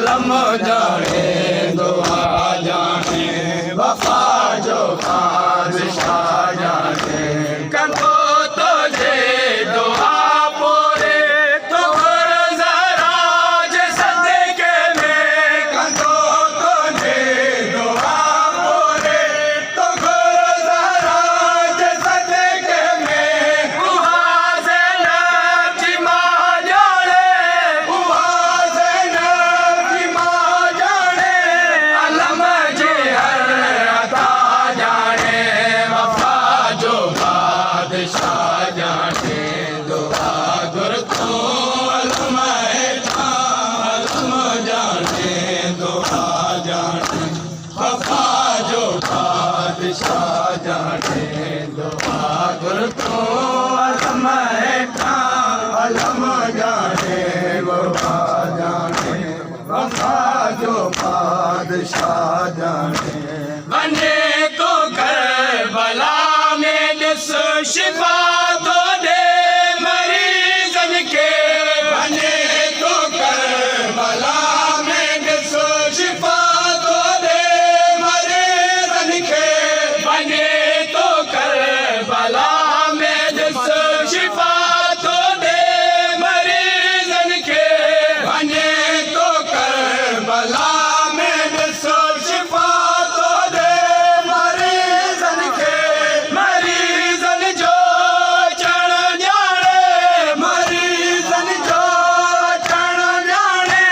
अलम जाने दुआ जाने वफा जो बादशाह जाने कंधो तुझे दुआ पूरे तो कर जरा जे सदके में कंधो तुझे दुआ पूरे तो कर जरा जे सदके में उहाज़न की मां जाने उहाज़न की मां जाने अलम जे हर अता जाने वफा जो बादशाह जाने दुआ गुर तू अलम हेठा अलम जाने दुआ जाने वफा जो बादशाह जाने दुआ गुर तू अलम हेठा अलम जाने वफा जाने वफा जो बादशाह जाने बने तो करबला में दिस शिफा तो दे मरीजन के बने तो करबला में दिस शिफा तो दे मरीजन के बने तो करबला में दिस शिफा तो दे मरीजन के बने तो करबला में दिस शिफा तो दे मरीजन के मरीजन जो चढ़ जाने मरीजन जो चढ़ जाने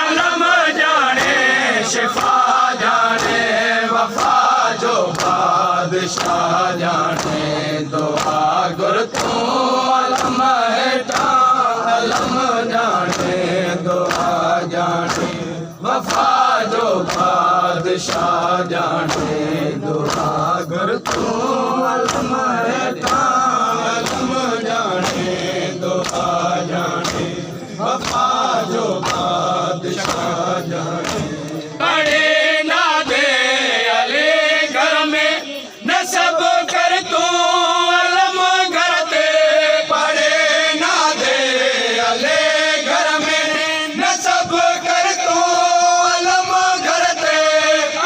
अलम जाने शिफा जाने वफा जो बादशाह जाने दुआ गुर तू अलम हेठा अलम जाने दुआ जाने वफा जो बादशाह जाने दुआ गुर तू अलम हेठा अलम जाने दुआ जाने वफा जो बादशाह जाने पढ़े ना दे अली घर में न सब कर तू अलम करते पढ़े ना दे अली घर में न सब कर तू अलम करते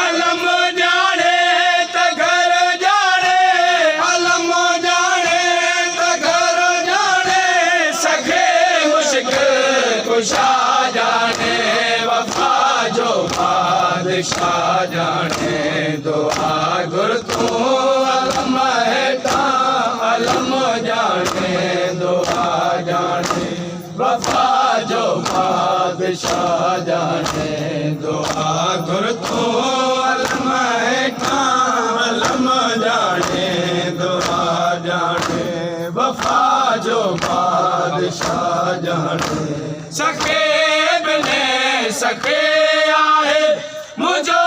अलम जाने त घर जाने अलम जाने त घर जाने सखे मुश्किल कुशा जाने वफा जो बादशाह जाने दुआ गुर तू अलम हेठा अलम जाने दुआ जाने वफा जो बादशाह जाने दुआ गुर तू अलम हेठा अलम जाने दुआ जाने वफा जो बादशाह जाने सके बने सके आए मुझो